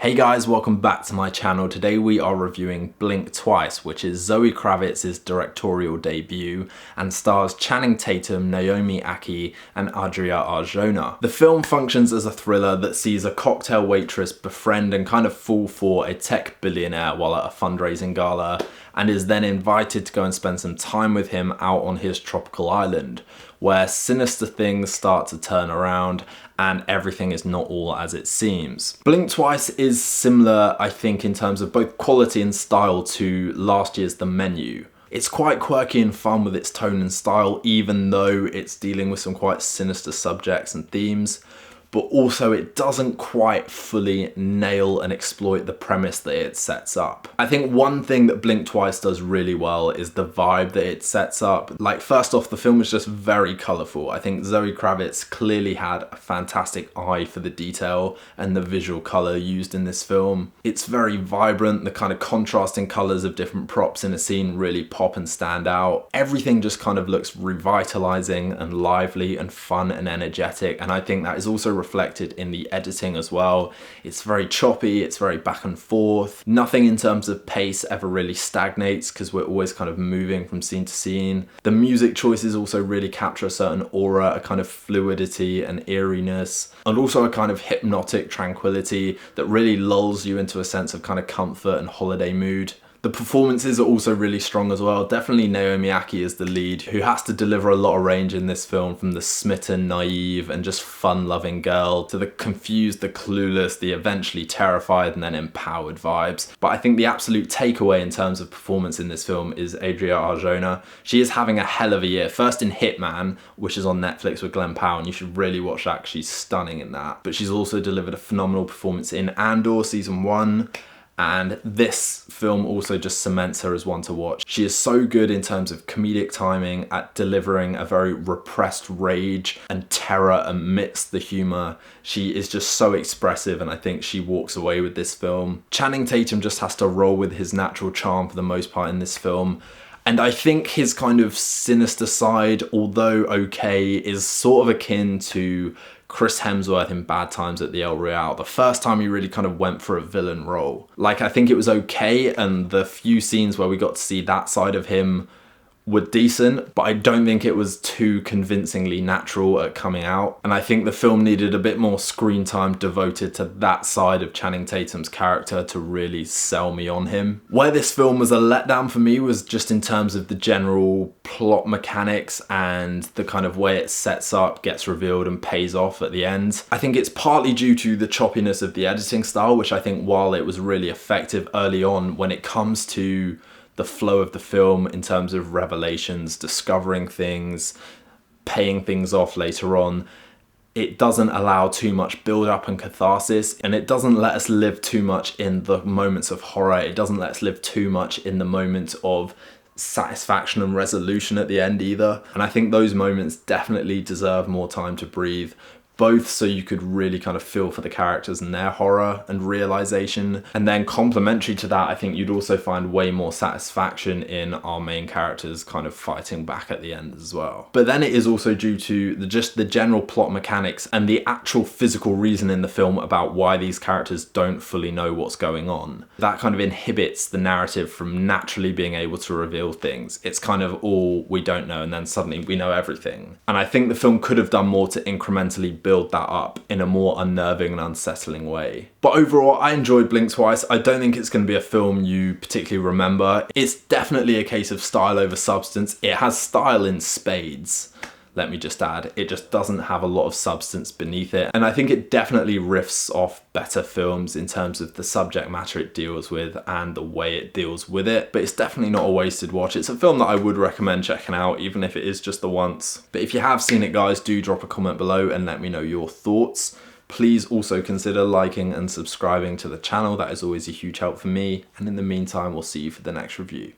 Hey guys, welcome back to my channel. Today we are reviewing Blink Twice, which is Zoe Kravitz's directorial debut and stars Channing Tatum, Naomie, Ackie and Adria Arjona. The film functions as a thriller that sees a cocktail waitress befriend and kind of fall for a tech billionaire while at a fundraising gala, and is then invited to go and spend some time with him out on his tropical island, where sinister things start to turn around and everything is not all as it seems. Blink Twice is similar, I think, in terms of both quality and style to last year's The Menu. It's quite quirky and fun with its tone and style, even though it's dealing with some quite sinister subjects and themes, but also it doesn't quite fully nail and exploit the premise that it sets up. I think one thing that Blink Twice does really well is the vibe that it sets up. Like, first off, the film is just very colourful. I think Zoe Kravitz clearly had a fantastic eye for the detail and the visual colour used in this film. It's very vibrant, the kind of contrasting colours of different props in a scene really pop and stand out. Everything just kind of looks revitalising and lively and fun and energetic, and I think that is also reflected in the editing as well. It's very choppy, it's very back and forth. Nothing in terms of pace ever really stagnates because we're always kind of moving from scene to scene. The music choices also really capture a certain aura, a kind of fluidity and eeriness, and also a kind of hypnotic tranquility that really lulls you into a sense of kind of comfort and holiday mood. The performances are also really strong as well. Definitely Naomie Ackie is the lead, who has to deliver a lot of range in this film, from the smitten, naive and just fun-loving girl to the confused, the clueless, the eventually terrified and then empowered vibes. But I think the absolute takeaway in terms of performance in this film is Adria Arjona. She is having a hell of a year. First in Hitman, which is on Netflix with Glenn Powell, and you should really watch that because she's stunning in that. But she's also delivered a phenomenal performance in Andor Season 1. And this film also just cements her as one to watch. She is so good in terms of comedic timing at delivering a very repressed rage and terror amidst the humour. She is just so expressive, and I think she walks away with this film. Channing Tatum just has to roll with his natural charm for the most part in this film. And I think his kind of sinister side, although okay, is sort of akin to Chris Hemsworth in Bad Times at the El Royale, the first time he really kind of went for a villain role. Like, I think it was okay, and the few scenes where we got to see that side of him were decent, but I don't think it was too convincingly natural at coming out. And I think the film needed a bit more screen time devoted to that side of Channing Tatum's character to really sell me on him. Where this film was a letdown for me was just in terms of the general plot mechanics and the kind of way it sets up, gets revealed and pays off at the end. I think it's partly due to the choppiness of the editing style, which I think, while it was really effective early on, when it comes to the flow of the film in terms of revelations, discovering things, paying things off later on, it doesn't allow too much build up and catharsis, and it doesn't let us live too much in the moments of horror. It doesn't let us live too much in the moments of satisfaction and resolution at the end either. And I think those moments definitely deserve more time to breathe, both so you could really kind of feel for the characters and their horror and realization, and then complementary to that, I think you'd also find way more satisfaction in our main characters kind of fighting back at the end as well. But then it is also due to just the general plot mechanics and the actual physical reason in the film about why these characters don't fully know what's going on. That kind of inhibits the narrative from naturally being able to reveal things. It's kind of all we don't know, and then suddenly we know everything. And I think the film could have done more to incrementally build that up in a more unnerving and unsettling way. But overall, I enjoyed Blink Twice. I don't think it's going to be a film you particularly remember. It's definitely a case of style over substance. It has style in spades, let me just add. It just doesn't have a lot of substance beneath it. And I think it definitely riffs off better films in terms of the subject matter it deals with and the way it deals with it. But it's definitely not a wasted watch. It's a film that I would recommend checking out, even if it is just the once. But if you have seen it, guys, do drop a comment below and let me know your thoughts. Please also consider liking and subscribing to the channel. That is always a huge help for me. And in the meantime, we'll see you for the next review.